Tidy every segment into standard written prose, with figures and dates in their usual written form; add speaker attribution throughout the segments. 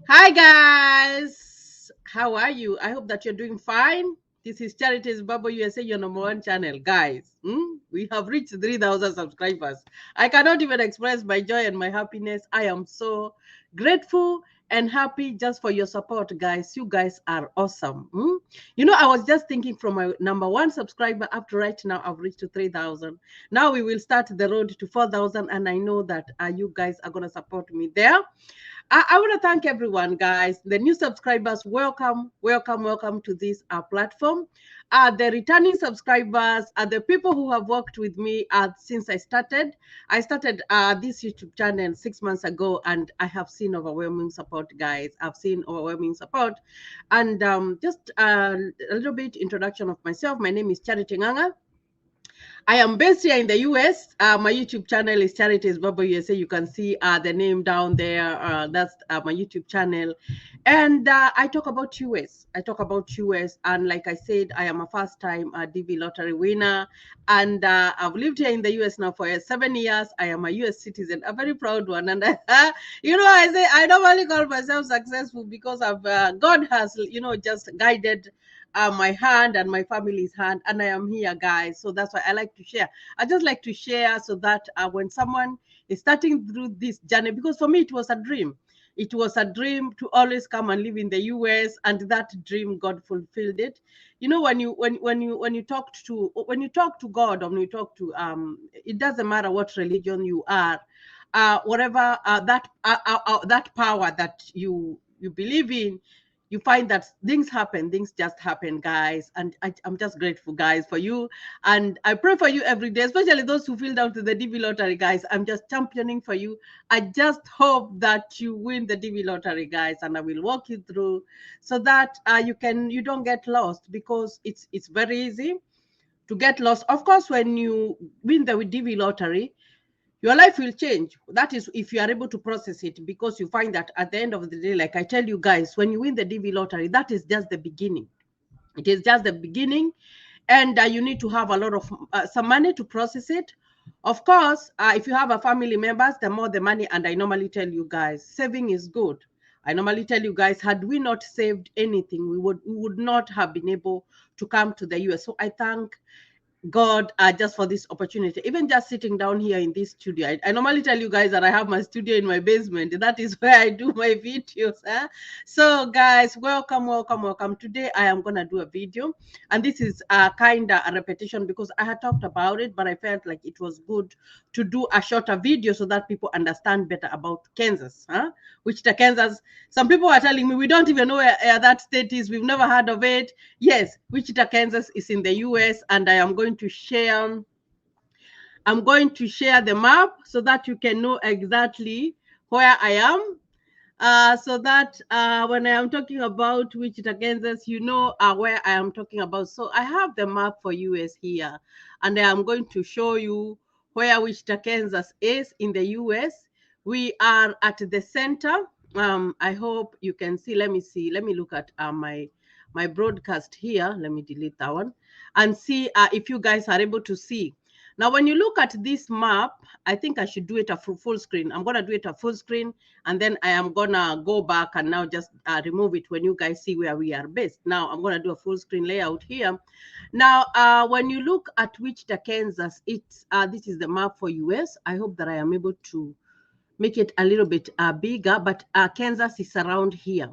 Speaker 1: Hi guys, how are you? I hope that you're doing fine. This is Charities Bubble USA, your number one channel. Guys, we have reached 3,000 subscribers. I cannot even express my joy and my happiness. I am so grateful and happy just for your support, guys. You guys are awesome. I was just thinking from my number one subscriber up to right now, I've reached to 3,000. Now we will start the road to 4,000, and I know that you guys are going to support me there. I want to thank everyone, guys. The new subscribers, welcome, welcome, welcome to this platform. The returning subscribers are the people who have worked with me since I started. I started this YouTube channel 6 months ago, and I have seen overwhelming support, guys. I've seen overwhelming support. And just a little bit introduction of myself. My name is Charity Nganga. I am based here in the US. My YouTube channel is Charities Bubble USA. You can see the name down there. That's my YouTube channel. And I talk about US. I talk about US. And like I said, I am a first time DV lottery winner. And I've lived here in the US now for 7 years. I am a US citizen, a very proud one. And, I say I normally call myself successful because God has, just guided my hand and my family's hand, and I am here, guys. So that's why I like to share. I just like to share so that when someone is starting through this journey, because for me it was a dream. It was a dream to always come and live in the US, and that dream God fulfilled it. When you talk to God, or when you talk to it doesn't matter what religion you are, whatever that power that you believe in, you find that things just happen, guys. And I'm just grateful, guys, for you. And I pray for you every day, especially those who filled out to the DV lottery, guys. I'm just championing for you. I just hope that you win the DV lottery, guys, and I will walk you through so that you don't get lost, because it's very easy to get lost. Of course, when you win the DV lottery, your life will change. That is if you are able to process it, because you find that at the end of the day, like I tell you guys, when you win the DV lottery, that is just the beginning. It is just the beginning. And you need to have a lot of some money to process it. Of course, if you have a family members, the more the money. And I normally tell you guys, saving is good. I normally tell you guys, had we not saved anything, we would not have been able to come to the US. So I thank God, just for this opportunity, even just sitting down here in this studio. I normally tell you guys that I have my studio in my basement. That is where I do my videos. So, guys, welcome, welcome, welcome. Today, I am going to do a video, and this is kind of a repetition because I had talked about it, but I felt like it was good to do a shorter video so that people understand better about Kansas, Wichita, Kansas. Some people are telling me we don't even know where that state is. We've never heard of it. Yes, Wichita, Kansas is in the US, and I am going to share. I'm going to share the map so that you can know exactly where I am. So that when I am talking about Wichita, Kansas, you know where I am talking about. So I have the map for US here, and I am going to show you where Wichita, Kansas is in the US. We are at the center. I hope you can see. Let me see. Let me look at my broadcast here. Let me delete that one and see if you guys are able to see. Now, when you look at this map, I think I should do it a full screen. I'm going to do it a full screen, and then I am going to go back and now just remove it when you guys see where we are based. Now, I'm going to do a full screen layout here. Now, when you look at Wichita, Kansas, this is the map for US. I hope that I am able to make it a little bit bigger, but Kansas is around here.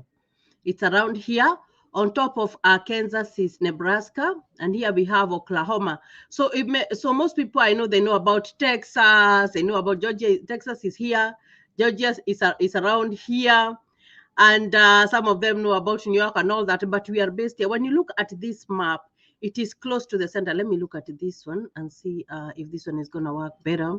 Speaker 1: It's around here. On top of Kansas is Nebraska, and here we have Oklahoma. So most people I know, they know about Texas, they know about Georgia. Texas is here, Georgia is around here, and some of them know about New York and all that. But we are based here. When you look at this map, it is close to the center. Let me look at this one and see if this one is going to work better.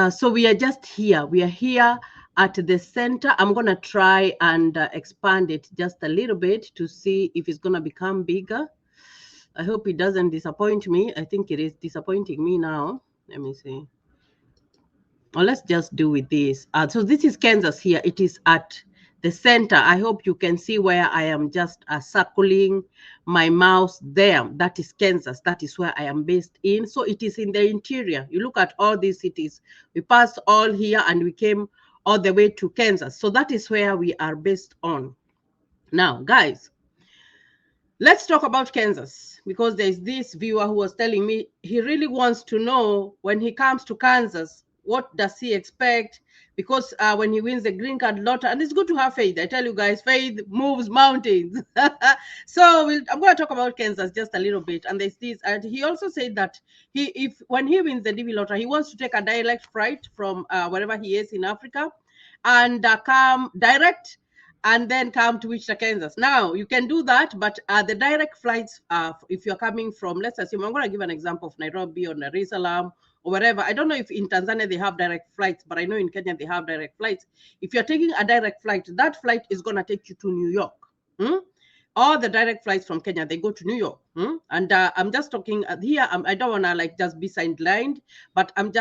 Speaker 1: So we are just here. We are here at the center. I'm going to try and expand it just a little bit to see if it's going to become bigger. I hope it doesn't disappoint me. I think it is disappointing me now. Let me see. Well, let's just do with this. So this is Kansas here. It is at the center. I hope you can see where I am just circling my mouse there. That is Kansas. That is where I am based in. So it is in the interior. You look at all these cities. We passed all here and we came all the way to Kansas. So that is where we are based on. Now, guys, let's talk about Kansas, because there's this viewer who was telling me he really wants to know when he comes to Kansas, what does he expect? Because when he wins the green card lottery, and it's good to have faith. I tell you guys, faith moves mountains. So I'm going to talk about Kansas just a little bit. And there's this, and he also said that when he wins the DV lottery, he wants to take a direct flight from wherever he is in Africa, and come direct, and then come to Wichita, Kansas. Now, you can do that, but the direct flights, if you're coming from, let's assume, I'm going to give an example of Nairobi or Dar es Salaam or wherever. I don't know if in Tanzania they have direct flights, but I know in Kenya they have direct flights. If you're taking a direct flight, that flight is going to take you to New York. All the direct flights from Kenya, they go to New York. And I'm just talking here. I don't want to like just be sidelined, but I'm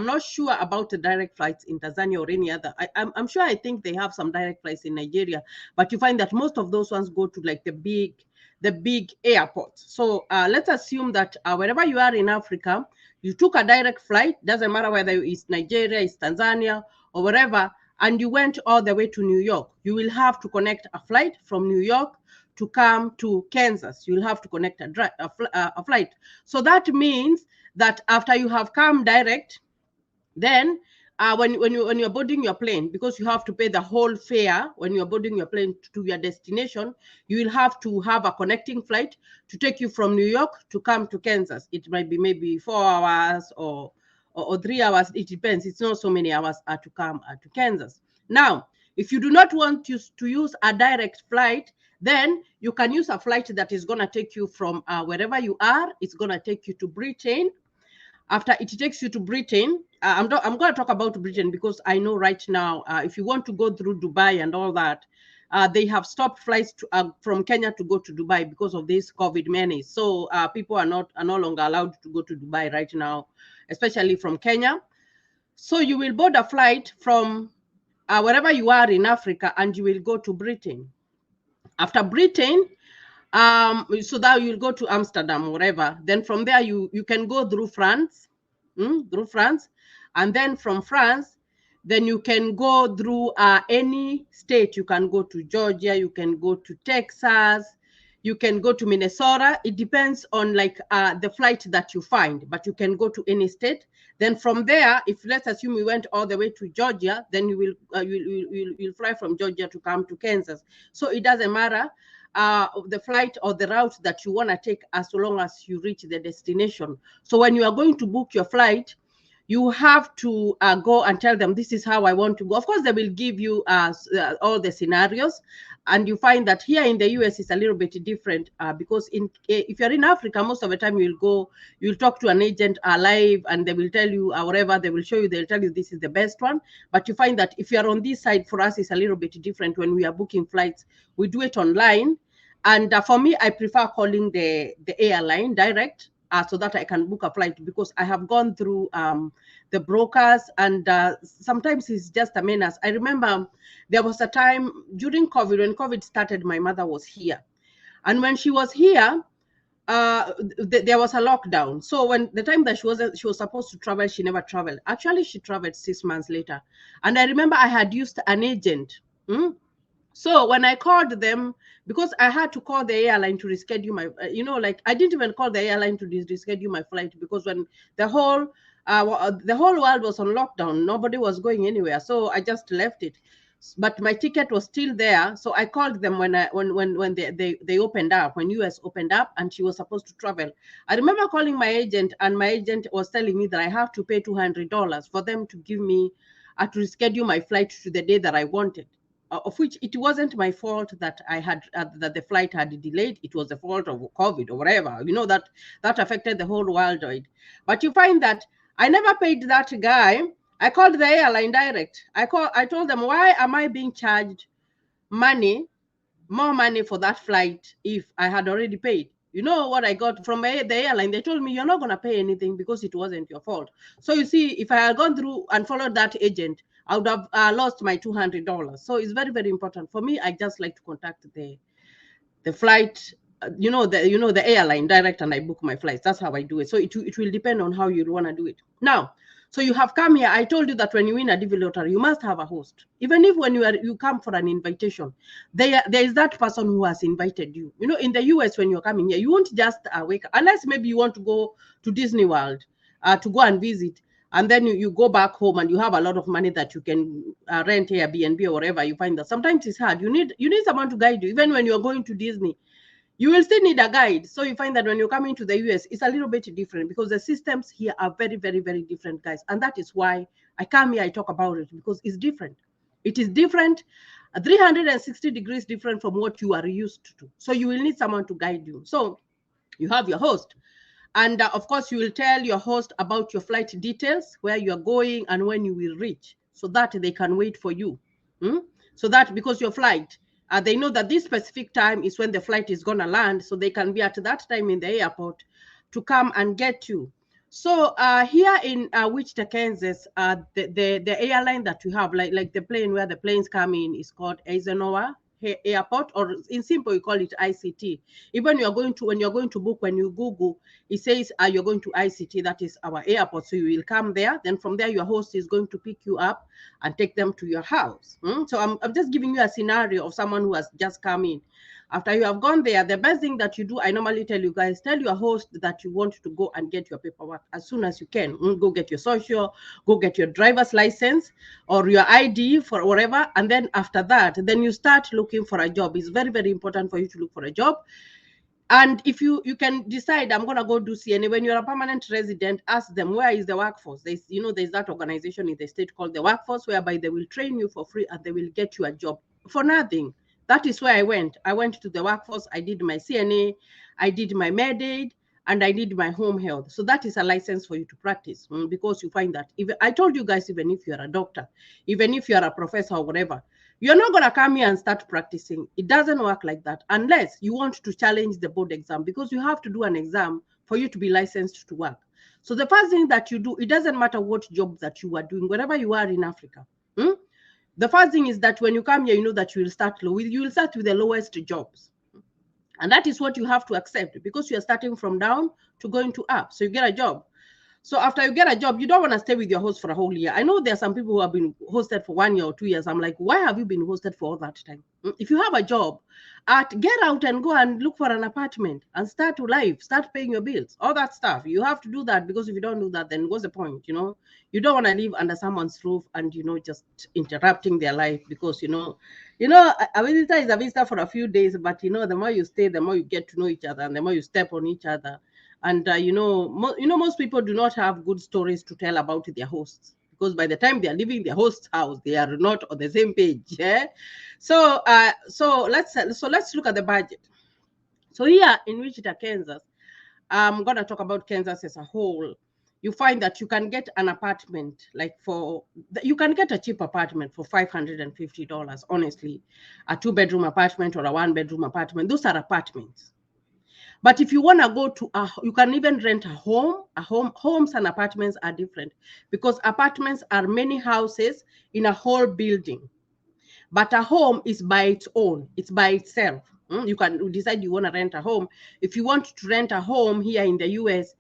Speaker 1: not sure about the direct flights in Tanzania or any other. I'm sure, I think they have some direct flights in Nigeria, but you find that most of those ones go to like the big airports. So let's assume that wherever you are in Africa, you took a direct flight, doesn't matter whether it's Nigeria, it's Tanzania, or wherever, and you went all the way to New York. You will have to connect a flight from New York to come to Kansas. You'll have to connect a flight. So that means that after you have come direct, then when you're boarding your plane, because you have to pay the whole fare when you're boarding your plane to your destination, you will have to have a connecting flight to take you from New York to come to Kansas. It might be maybe 4 hours or 3 hours. It depends. It's not so many hours to come to Kansas. Now, if you do not want to use a direct flight, then you can use a flight that is going to take you from wherever you are. It's going to take you to Britain. After it takes you to Britain, I'm going to talk about Britain because I know right now, if you want to go through Dubai and all that, they have stopped flights from Kenya to go to Dubai because of this COVID menace. So people are no longer allowed to go to Dubai right now, especially from Kenya. So you will board a flight from wherever you are in Africa, and you will go to Britain. After Britain, so that you'll go to Amsterdam or whatever. Then from there, you can go through France, and then from France, then you can go through any state. You can go to Georgia, you can go to Texas, you can go to Minnesota. It depends on like the flight that you find, but you can go to any state. Then from there, if let's assume we went all the way to Georgia, then you will you'll fly from Georgia to come to Kansas. So it doesn't matter the flight or the route that you want to take, as long as you reach the destination. So when you are going to book your flight, you have to go and tell them, this is how I want to go. Of course, they will give you all the scenarios. And you find that here in the US, it's a little bit different because if you're in Africa, most of the time you'll talk to an agent live, and they will tell you whatever, they will show you, they'll tell you this is the best one. But you find that if you're on this side, for us, it's a little bit different. When we are booking flights, we do it online. And for me, I prefer calling the airline direct, so that I can book a flight, because I have gone through the brokers, and sometimes it's just a menace. I remember there was a time during COVID, when COVID started, my mother was here. And when she was here, there was a lockdown. So when the time that she was supposed to travel, she never traveled. Actually, she traveled 6 months later. And I remember I had used an agent. So when I called them, because I had to call the airline to reschedule my, like I didn't even call the airline to reschedule my flight, because when the whole world was on lockdown, nobody was going anywhere. So I just left it. But my ticket was still there. So I called them when they opened up, when US opened up, and she was supposed to travel. I remember calling my agent, and my agent was telling me that I have to pay $200 for them to give me to reschedule my flight to the day that I wanted. Of which it wasn't my fault that I had that the flight had delayed. It was the fault of COVID or whatever, that affected the whole world. But you find that I never paid that guy. I called the airline direct. I told them, why am I being charged more money for that flight if I had already paid? You know what I got from the airline? They told me, you're not going to pay anything because it wasn't your fault. So you see, if I had gone through and followed that agent, I would have lost my $200. So it's very, very important for me. I just like to contact the flight, the airline direct, and I book my flights. That's how I do it. So it will depend on how you want to do it. Now, So you have come here. I told you that when you win a DV lottery, you must have a host. Even if when you come for an invitation, there is that person who has invited you. You know, in the US, when you're coming here, you won't just wake up, unless maybe you want to go to Disney World to go and visit. And then you go back home and you have a lot of money that you can rent Airbnb or wherever you find that. Sometimes it's hard. You need someone to guide you. Even when you're going to Disney, you will still need a guide. So you find that when you're coming to the US, it's a little bit different because the systems here are very, very, very different, guys. And that is why I come here, I talk about it, because it's different. It is different, 360 degrees different from what you are used to. So you will need someone to guide you. So you have your host. And of course, you will tell your host about your flight details, where you're going and when you will reach, so that they can wait for you. So that because your flight, they know that this specific time is when the flight is going to land, so they can be at that time in the airport to come and get you. So here in Wichita, Kansas, the airline that we have, like the plane where the planes come in, is called Eisenhower Airport, or in simple, you call it ICT. Even when you're going to book, when you Google, it says you're going to ICT, that is our airport. So you will come there. Then from there, your host is going to pick you up and take them to your house. So I'm just giving you a scenario of someone who has just come in. After you have gone there, the best thing that you do, I normally tell you guys, tell your host that you want to go and get your paperwork as soon as you can. Go get your social, go get your driver's license or your ID for whatever. And then after that, then you start looking for a job. It's very, very important for you to look for a job. And if you can decide, I'm going to go do CNA, when you're a permanent resident, ask them, where is the workforce? There's that organization in the state called the workforce, whereby they will train you for free and they will get you a job for nothing. That is where I went. I went to the workforce. I did my CNA, I did my Med-Aid, and I did my home health. So that is a license for you to practice, because you find that, even I told you guys, even if you're a doctor, even if you're a professor or whatever, you're not going to come here and start practicing. It doesn't work like that unless you want to challenge the board exam, because you have to do an exam for you to be licensed to work. So the first thing that you do, it doesn't matter what job that you are doing, wherever you are in Africa. The first thing is that when you come here, you know that you will start low. You will start with the lowest jobs. And that is what you have to accept, because you are starting from down to going to up. So you get a job. So after you get a job, you don't want to stay with your host for a whole year. I know there are some people who have been hosted for 1 year or 2 years. I'm like, why have you been hosted for all that time? If you have a job, get out and go and look for an apartment and start to live, start paying your bills, all that stuff. You have to do that, because if you don't do that, then what's the point? You don't want to live under someone's roof and, just interrupting their life, because, a visitor is a visitor for a few days, but, the more you stay, the more you get to know each other and the more you step on each other. And most people do not have good stories to tell about their hosts, because by the time they are leaving their host's house, they are not on the same page. Yeah. So let's look at the budget. So here in Wichita, Kansas, I'm gonna talk about Kansas as a whole. You find that you can get an apartment, you can get a cheap apartment for $550. Honestly, a 2-bedroom apartment or a 1-bedroom apartment. Those are apartments. But if you want to go to you can even rent a home. Homes and apartments are different, because apartments are many houses in a whole building. But a home is by its own. It's by itself. You can decide you want to rent a home. If you want to rent a home here in the US,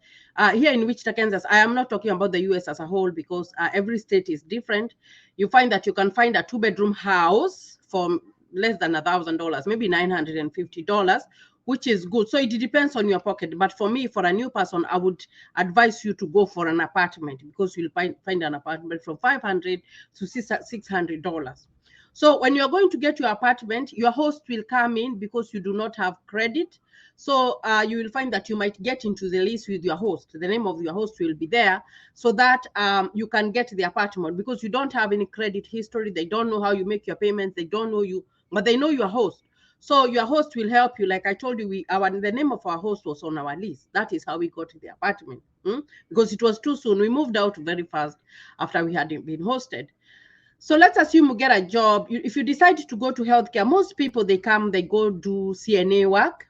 Speaker 1: here in Wichita, Kansas, I am not talking about the US as a whole, because every state is different. You find that you can find a 2-bedroom house for less than $1,000, maybe $950, which is good. So it depends on your pocket. But for me, for a new person, I would advise you to go for an apartment, because you'll find an apartment from $500 to $600. So when you're going to get your apartment, your host will come in, because you do not have credit. So you will find that you might get into the list with your host. The name of your host will be there, so that you can get the apartment, because you don't have any credit history. They don't know how you make your payments. They don't know you, but they know your host. So your host will help you. Like I told you, the name of our host was on our list. That is how we got the apartment, because it was too soon. We moved out very fast after we had been hosted. So let's assume you get a job. If you decide to go to healthcare, most people, they go do CNA work,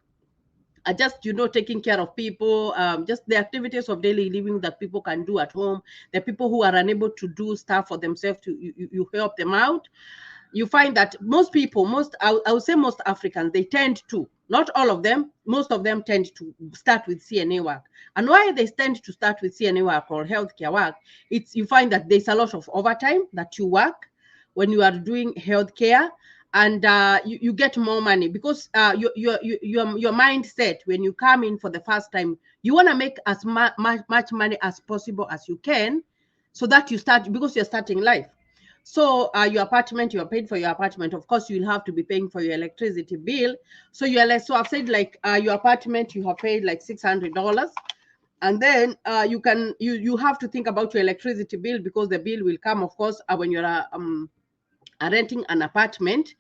Speaker 1: just, taking care of people, just the activities of daily living that people can do at home. The people who are unable to do stuff for themselves, you help them out. You find that most people, I would say most Africans, they tend to, Not all of them, most of them tend to start with CNA work. And why they tend to start with CNA work or healthcare work, it's you find that there's a lot of overtime that you work when you are doing healthcare, and you get more money because your mindset when you come in for the first time, you want to make as much money as possible as you can, so that you start, because you're starting life. So your apartment, you are paid for your apartment. Of course, you'll have to be paying for your electricity bill. So you're like, so I've said like your apartment, you have paid like $600, and then you have to think about your electricity bill, because the bill will come, of course, when you're renting an apartment.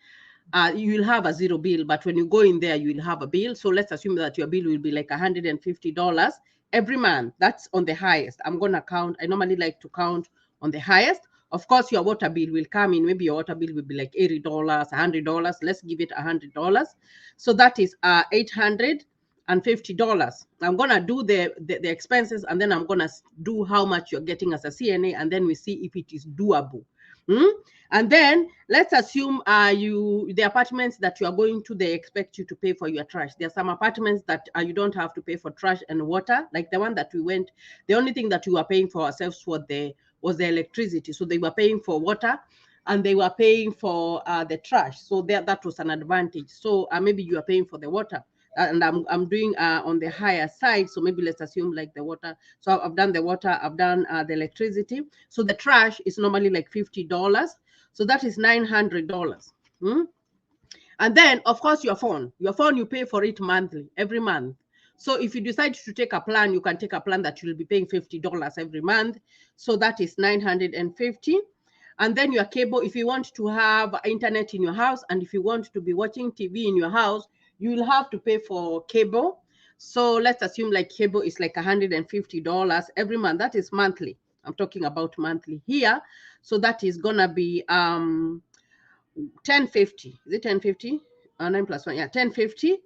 Speaker 1: You will have a zero bill, but when you go in there, you will have a bill. So let's assume that your bill will be like $150 every month. That's on the highest. I'm going to count. I normally like to count on the highest. Of course, your water bill will come in. Maybe your water bill will be like $80, $100. Let's give it $100. So that is $850. I'm going to do the expenses, and then I'm going to do how much you're getting as a CNA, and then we see if it is doable. And then let's assume the apartments that you are going to, they expect you to pay for your trash. There are some apartments that you don't have to pay for trash and water, like the one that we went. The only thing that we were paying for ourselves was the electricity. So they were paying for water, and they were paying for the trash. So that was an advantage. So maybe you are paying for the water, and I'm doing on the higher side. So maybe let's assume like the water. So I've done the water, I've done the electricity. So the trash is normally like $50. So that is $900. And then, of course, your phone you pay for it monthly, every month. So if you decide to take a plan, you can take a plan that you will be paying $50 every month. So that is $950. And then your cable, if you want to have internet in your house, and if you want to be watching TV in your house, you will have to pay for cable. So let's assume like cable is like $150 every month. That is monthly. I'm talking about monthly here. So that is gonna be 1050. Is it 1050? 9 plus 1, yeah, 1050.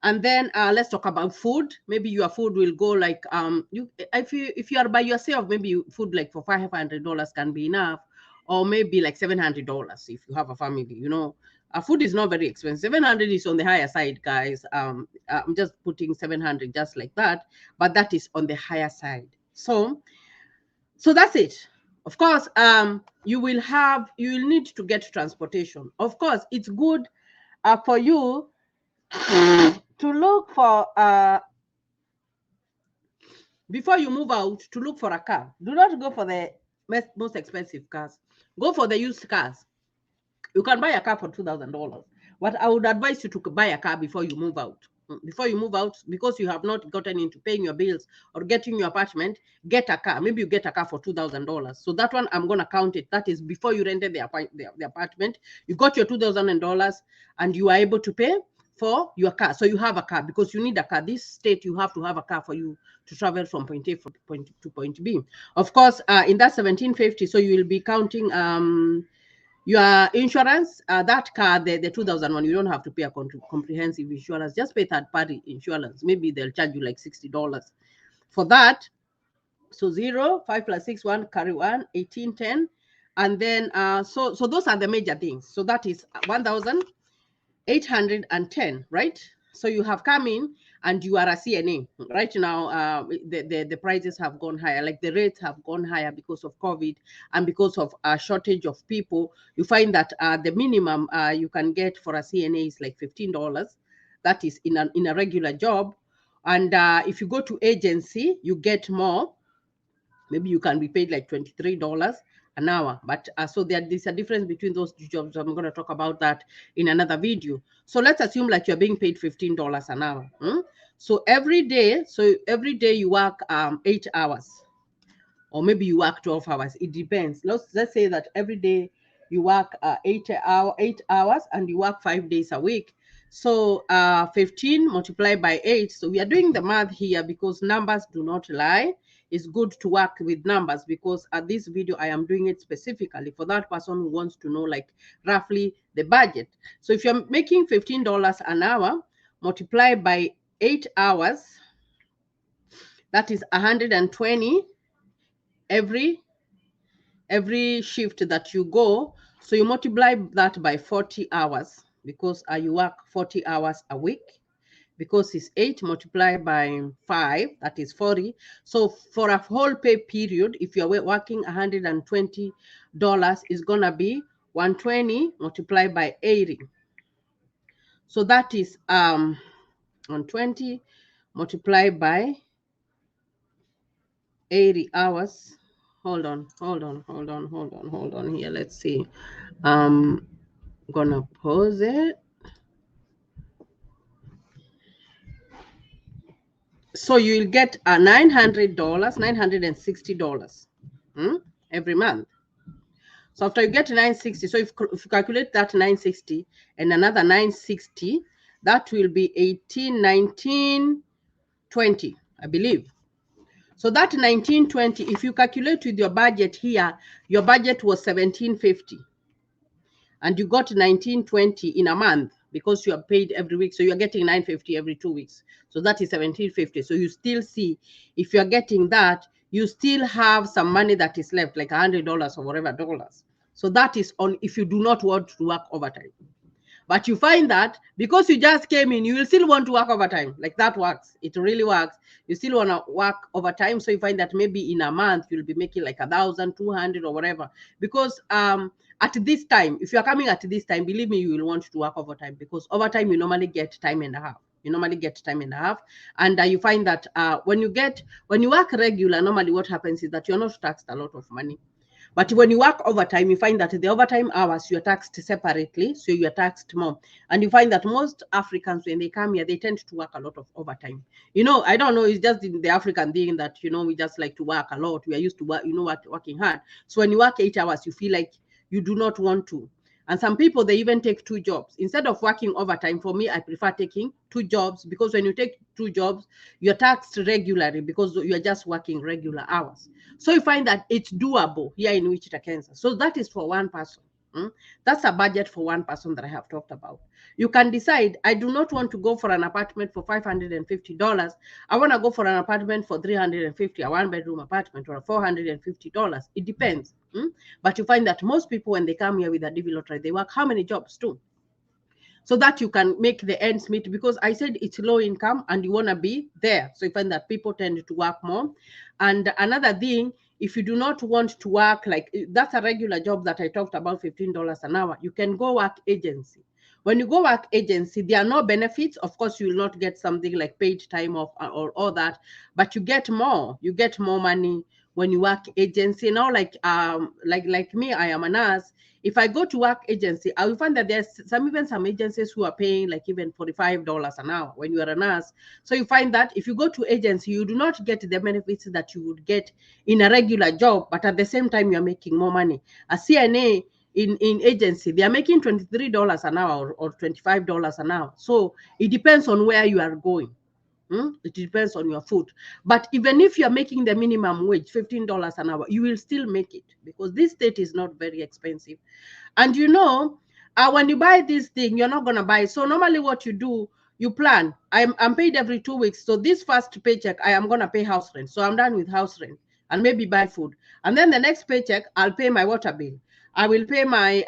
Speaker 1: And then let's talk about food. Maybe your food will go like if you are by yourself, maybe food like for $500 can be enough, or maybe like $700 if you have a family. Food is not very expensive. 700 is on the higher side, guys. I'm just putting 700 just like that, but that is on the higher side. So that's it. Of course, you will need to get transportation. Of course, it's good for you to look for before you move out, to look for a car. Do not go for the most expensive cars. Go for the used cars. You can buy a car for $2,000, but I would advise you to buy a car before you move out. Before you move out, because you have not gotten into paying your bills or getting your apartment, get a car. Maybe you get a car for $2,000. So that one, I'm going to count it. That is before you rented the apartment. You got your $2,000 and you are able to pay for your car. So you have a car, because you need a car. This state, you have to have a car for you to travel from point A to point B. Of course, in that 1750, so you will be counting your insurance. That car, the 2001, you don't have to pay a comprehensive insurance. Just pay third-party insurance. Maybe they'll charge you like $60 for that. So 0, 5 plus 6, 1, carry 1, 18, 10. And then, so those are the major things. So that is 1,810, right? So you have come in and you are a CNA. Right now, the prices have gone higher, like the rates have gone higher because of COVID and because of a shortage of people. You find that the minimum you can get for a CNA is like $15. That is in a regular job. And if you go to agency, you get more. Maybe you can be paid like $23 an hour. But so there's a difference between those two jobs. I'm going to talk about that in another video. So let's assume like you're being paid $15 an hour. So every day you work 8 hours, or maybe you work 12 hours. It depends. Let's say that every day you work 8 hours, and you work 5 days a week. So 15 multiplied by 8. So we are doing the math here because numbers do not lie. It's good to work with numbers, because at this video I am doing it specifically for that person who wants to know like roughly the budget. So if you're making $15 an hour, multiplied by 8 hours, that is 120 every shift that you go. So you multiply that by 40 hours, because you work 40 hours a week. because it's 8 multiplied by 5, that is 40. So for a whole pay period, if you're working $120, is gonna be 120 multiplied by 80. So that is 120 multiplied by 80 hours. Hold on here. Let's see. Gonna pause it. So you'll get $900, $960 every month. So after you get 960, so if you calculate that 960 and another 960, that will be 18, 19, 20, I believe. So that 1920, if you calculate with your budget here, your budget was 1750, and you got 1920 in a month because you are paid every week. So you're getting 950 every 2 weeks. So that is 1750. So you still see, if you're getting that, you still have some money that is left, like $100 or whatever dollars. So that is on if you do not want to work overtime. But you find that because you just came in, you will still want to work overtime. Like that works. It really works. You still want to work overtime. So you find that maybe in a month, you'll be making like 1,200 or whatever. Because at this time, if you're coming at this time, believe me, you will want to work overtime, because overtime, you normally get time and a half. You normally get time and a half. And you find that when you work regular, normally what happens is that you're not taxed a lot of money. But when you work overtime, you find that the overtime hours, you're taxed separately, so you're taxed more. And you find that most Africans, when they come here, they tend to work a lot of overtime. I don't know, it's just the African thing that, we just like to work a lot. We are used to work, working hard. So when you work 8 hours, you feel like you do not want to. And some people, they even take 2 jobs. Instead of working overtime, for me, I prefer taking 2 jobs, because when you take 2 jobs, you're taxed regularly because you're just working regular hours. So you find that it's doable here in Wichita, Kansas. So that is for one person. That's a budget for one person that I have talked about. You can decide, I do not want to go for an apartment for $550. I want to go for an apartment for $350, a 1-bedroom apartment, or $450. It depends. But you find that most people, when they come here with a DV lottery, they work how many jobs too? So that you can make the ends meet, because I said it's low income and you want to be there. So you find that people tend to work more. And another thing, if you do not want to work, like that's a regular job that I talked about, $15 an hour, you can go work agency. When you go work agency, there are no benefits. Of course, you will not get something like paid time off or all that, but you get more. You get more money when you work agency. Now, like me, I am a nurse. If I go to work agency, I will find that there's some agencies who are paying like even $45 an hour when you are a nurse. So you find that if you go to agency, you do not get the benefits that you would get in a regular job, but at the same time, you're making more money. A CNA in agency, they are making $23 an hour or $25 an hour. So it depends on where you are going. It depends on your food. But even if you're making the minimum wage, $15 an hour, you will still make it, because this state is not very expensive. And when you buy this thing, you're not going to buy. So normally what you do, you plan. I'm paid every 2 weeks. So this first paycheck, I am going to pay house rent. So I'm done with house rent and maybe buy food. And then the next paycheck, I'll pay my water bill. I will pay my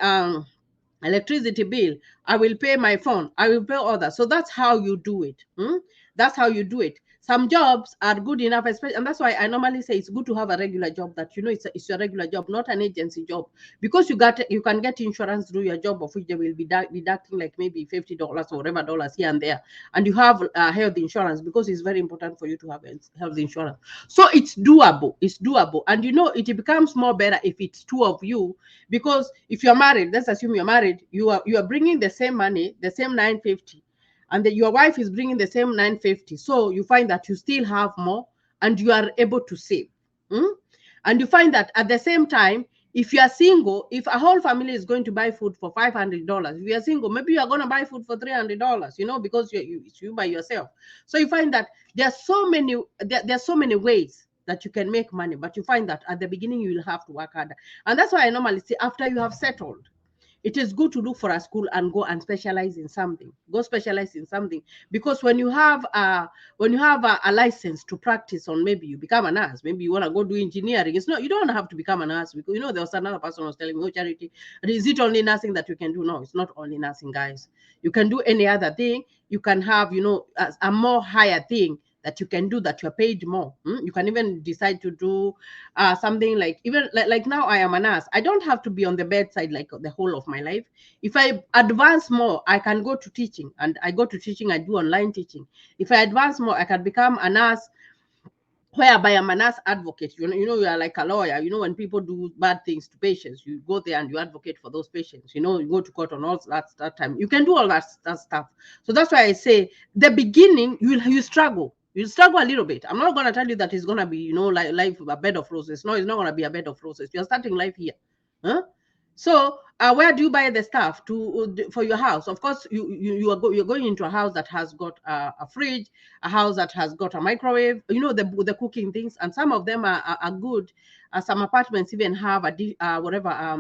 Speaker 1: electricity bill. I will pay my phone. I will pay others. So that's how you do it. That's how you do it. Some jobs are good enough, especially, and that's why I normally say it's good to have a regular job that it's your regular job, not an agency job, because you can get insurance through your job, of which they will be deducting like maybe $50 or whatever dollars here and there, and you have health insurance, because it's very important for you to have health insurance. So it's doable. It's doable, and it becomes more better if it's 2 of you, because if you're married, let's assume you're married, you are bringing the same money, the same 950. And your wife is bringing the same 950. So you find that you still have more and you are able to save. And you find that at the same time, if you are single, if a whole family is going to buy food for $500, if you are single, maybe you are going to buy food for $300, because you by yourself. So you find that there are so many ways that you can make money, but you find that at the beginning you will have to work harder. And that's why I normally say, after you have settled, it is good to look for a school and go and specialize in something. Go specialize in something, because when you have a license to practice on, maybe you become a nurse, maybe you want to go do engineering. It's not, you don't have to become a nurse, because there was another person who was telling me, oh, Charity, is it only nursing that you can do? No, it's not only nursing, guys. You can do any other thing. You can have, a more higher thing that you can do, that you're paid more. You can even decide to do something like, even like now I am a nurse. I don't have to be on the bedside like the whole of my life. If I advance more, I can go to teaching, and I go to teaching. I do online teaching. If I advance more, I can become a nurse, whereby I'm a nurse advocate. You are like a lawyer. When people do bad things to patients, you go there and you advocate for those patients. You go to court on all that time. You can do all that stuff. So that's why I say the beginning, you struggle. You'll struggle a little bit. I'm not going to tell you that it's going to be, like life a bed of roses. No, it's not going to be a bed of roses. You're starting life here. Huh? So where do you buy the stuff for your house? Of course, you're going into a house that has got a fridge, a house that has got a microwave. The cooking things, and some of them are good. Some apartments even have whatever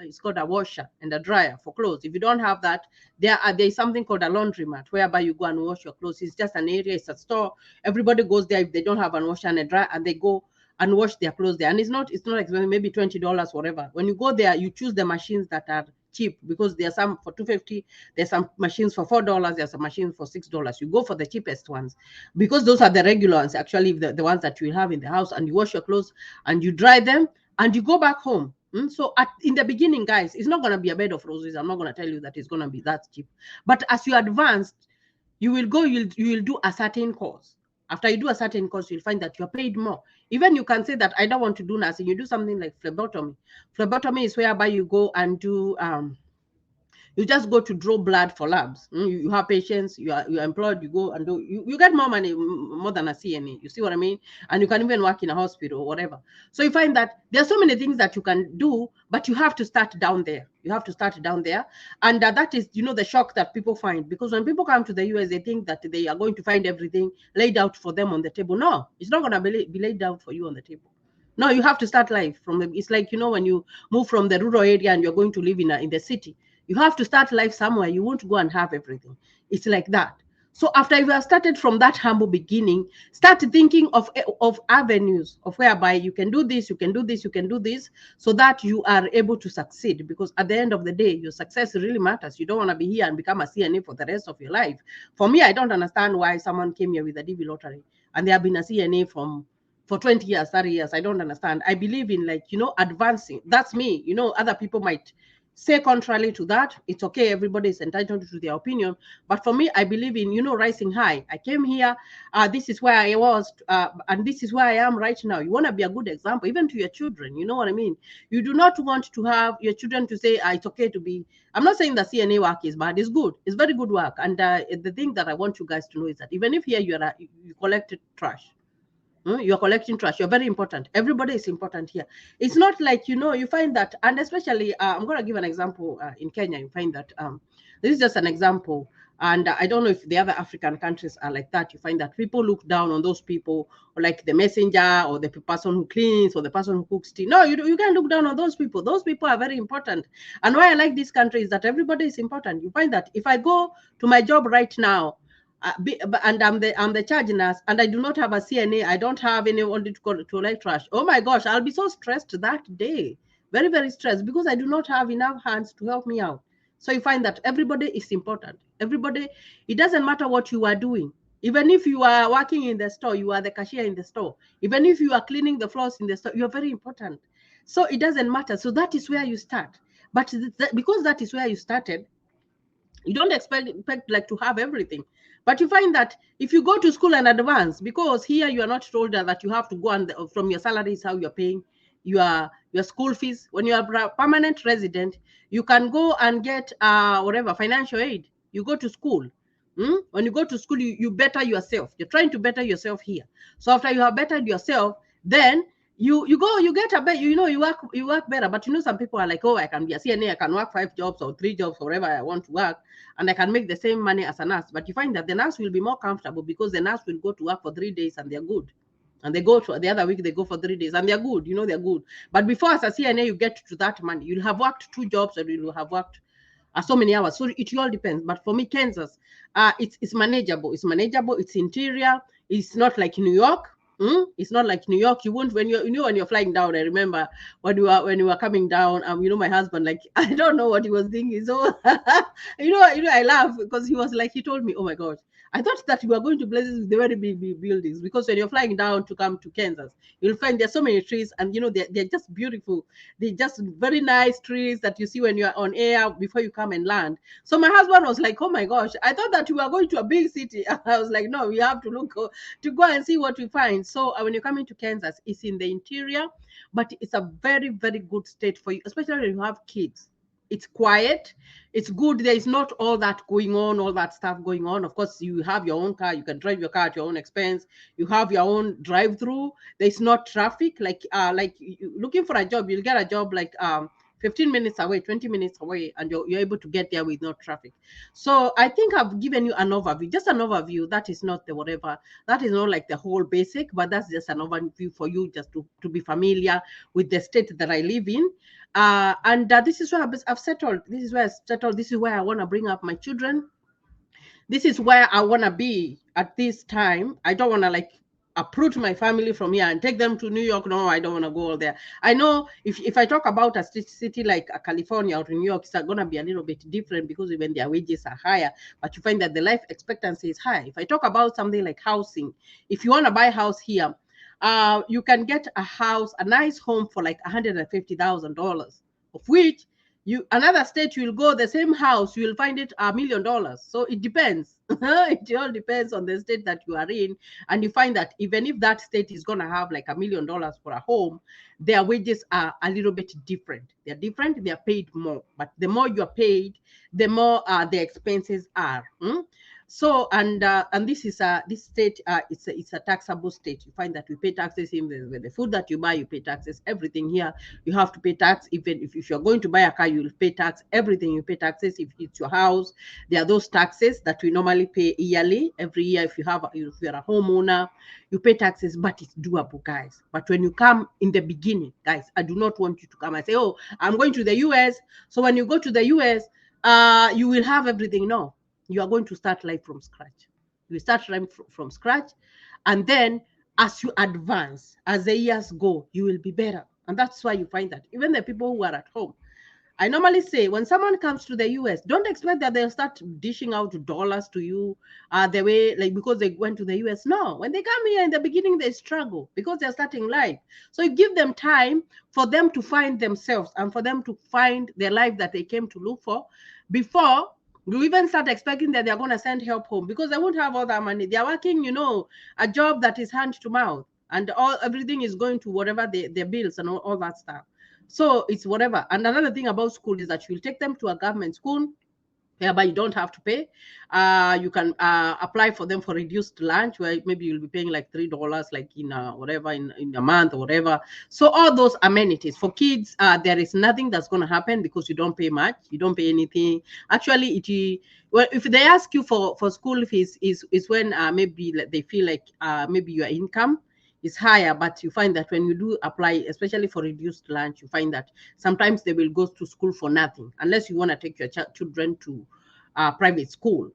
Speaker 1: it's called, a washer and a dryer for clothes. If you don't have that, there's something called a laundromat, whereby you go and wash your clothes. It's just an area. It's a store. Everybody goes there if they don't have a washer and a dryer, and they go and wash their clothes there. And it's not expensive, maybe $20, whatever. When you go there, you choose the machines that are cheap, because there are some for $2.50, there's some machines for $4, there's some machines for $6. You go for the cheapest ones, because those are the regular ones, actually, the ones that you have in the house. And you wash your clothes and you dry them and you go back home. So in the beginning, guys, it's not going to be a bed of roses. I'm not going to tell you that it's going to be that cheap. But as you advance, you will do a certain course. After you do a certain course, you'll find that you're paid more. Even you can say that I don't want to do nursing. You do something like phlebotomy. Phlebotomy is whereby you go and do you just go to draw blood for labs. You have patients, you're employed, you go and do, you get more money, more than a CNA. You see what I mean? And you can even work in a hospital or whatever. So you find that there are so many things that you can do, but you have to start down there. You have to start down there. And that is, the shock that people find. Because when people come to the US, they think that they are going to find everything laid out for them on the table. No, it's not going to be laid out for you on the table. No, you have to start life from it's like, when you move from the rural area and you're going to live in the city. You have to start life somewhere. You won't go and have everything. It's like that. So after you have started from that humble beginning, start thinking of avenues of whereby you can do this, you can do this, you can do this, so that you are able to succeed. Because at the end of the day, your success really matters. You don't want to be here and become a CNA for the rest of your life. For me, I don't understand why someone came here with a DV lottery and they have been a CNA for 20 years, 30 years. I don't understand. I believe in, advancing. That's me. Other people might say contrary to that. It's okay. Everybody is entitled to their opinion. But for me, I believe in, rising high. I came here. This is where I was. And this is where I am right now. You want to be a good example, even to your children. You know what I mean? You do not want to have your children to say, it's okay to be. I'm not saying that CNA work is bad. It's good. It's very good work. And the thing that I want you guys to know is that even if here you collected trash, you're collecting trash, you're very important. Everybody is important here. It's not like, you find that, and especially, I'm going to give an example. In Kenya, you find that, this is just an example, and I don't know if the other African countries are like that. You find that people look down on those people, or like the messenger, or the person who cleans, or the person who cooks tea. No, you can't look down on those people. Those people are very important. And why I like this country is that everybody is important. You find that if I go to my job right now, and I'm the charge nurse, and I do not have a CNA, I don't have anyone to collect trash. Oh my gosh, I'll be so stressed that day, very, very stressed, because I do not have enough hands to help me out. So you find that everybody is important. Everybody, it doesn't matter what you are doing. Even if you are working in the store, you are the cashier in the store. Even if you are cleaning the floors in the store, you're very important. So it doesn't matter. So that is where you start. But because that is where you started, you don't expect like to have everything. But you find that if you go to school and advance, because here you are not told that you have to go and from your salary is how you're paying your school fees. When you are a permanent resident, you can go and get whatever financial aid. You go to school. When you go to school, you better yourself. You're trying to better yourself here. So after you have bettered yourself, then you get a better, you work better. But some people are like, oh, I can be a CNA, I can work 5 jobs or 3 jobs, wherever I want to work, and I can make the same money as a nurse. But you find that the nurse will be more comfortable, because the nurse will go to work for 3 days and they're good. And they go to the other week, they go for 3 days, and they're good, they're good. But before, as a CNA, you get to that money, you'll have worked 2 jobs, or you'll have worked so many hours. So it all depends. But for me, Kansas, it's manageable. It's manageable. It's interior. It's not like New York. It's not like New York. You won't, when when you're flying down. I remember when you were coming down. My husband, like, I don't know what he was thinking. So I laugh because he told me, oh my gosh, I thought that you were going to places with very big buildings, because when you're flying down to come to Kansas, you'll find there's so many trees, and they're just beautiful. They're just very nice trees that you see when you're on air before you come and land. So my husband was like, oh my gosh, I thought that we were going to a big city. I was like, no, we have to to go and see what we find. So when you come into Kansas, it's in the interior, but it's a very, very good state for you, especially when you have kids. It's quiet. It's good. There is not all that going on, all that stuff going on. Of course, you have your own car. You can drive your car at your own expense. You have your own drive-through. There's not traffic. Like looking for a job, you'll get a job like 15 minutes away, 20 minutes away, and you're able to get there with no traffic. So I think I've given you an overview, just an overview. That is not the whatever. That is not like the whole basic, but that's just an overview for you, just to be familiar with the state that I live in. And this is where I've settled. This is where I settled. This is where I want to bring up my children. This is where I want to be at this time. I don't want to like uproot my family from here and take them to New York. No, I don't want to go all there. I know if I talk about a city like California or New York, it's going to be a little bit different, because even their wages are higher, but you find that the life expectancy is high. If I talk about something like housing, if you want to buy a house here, you can get a nice home for like $150,000, of which another state you'll go, the same house, you'll find it $1 million. So it depends. It all depends on the state that you are in. And you find that even if that state is going to have like $1 million for a home, their wages are a little bit different. They're different. They're paid more. But the more you're paid, the more the expenses are. So and this state, it's a taxable state. You find that we pay taxes in the food that you buy, you pay taxes. Everything here you have to pay tax. Even if you're going to buy a car, you'll pay tax. Everything you pay taxes. If it's your house, there are those taxes that we normally pay yearly. Every year, if you're a homeowner, you pay taxes, but it's doable, guys. But when you come in the beginning, guys, I do not want you to come and say, oh, I'm going to the US. So when you go to the US, you will have everything. No. You are going to start life from scratch. You start life from scratch, and then as you advance, as the years go, you will be better. And that's why you find that even the people who are at home, I normally say when someone comes to the US, don't expect that they'll start dishing out dollars to you the way, like, because they went to the US. No, when they come here in the beginning, they struggle because they're starting life. So you give them time for them to find themselves and for them to find the life that they came to look for before you even start expecting that they're going to send help home, because they won't have all that money. They're working, a job that is hand to mouth, and everything is going to whatever their bills and all that stuff. So it's whatever. And another thing about school is that you'll take them to a government school whereby you don't have to pay. You can apply for them for reduced lunch, where maybe you'll be paying like $3, like in whatever in a month or whatever. So all those amenities for kids, there is nothing that's going to happen because you don't pay much. You don't pay anything. Actually, if they ask you for school fees, is when maybe they feel like maybe your income is higher, but you find that when you do apply, especially for reduced lunch, you find that sometimes they will go to school for nothing, unless you want to take your children to private school.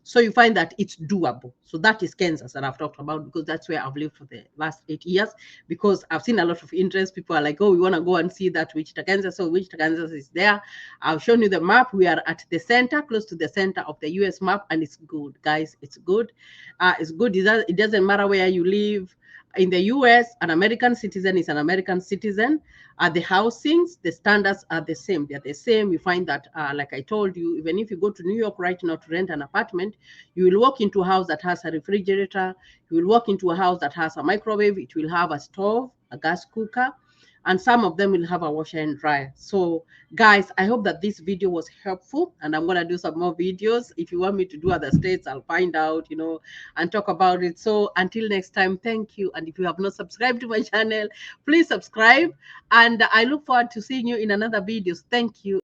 Speaker 1: So you find that it's doable. So that is Kansas that I've talked about, because that's where I've lived for the last 8 years, because I've seen a lot of interest. People are like, oh, we want to go and see that Wichita, Kansas. So Wichita, Kansas is there. I've shown you the map. We are at the center, close to the center of the US map, and it's good, guys. It's good. It's good. It doesn't matter where you live. In the US, an American citizen is an American citizen. The housings, the standards are the same. They're the same. You find that, like I told you, even if you go to New York right now to rent an apartment, you will walk into a house that has a refrigerator. You will walk into a house that has a microwave. It will have a stove, a gas cooker, and some of them will have a washer and dryer. So guys, I hope that this video was helpful, and I'm going to do some more videos. If you want me to do other states, I'll find out, and talk about it. So until next time, thank you. And if you have not subscribed to my channel, please subscribe, and I look forward to seeing you in another videos. Thank you.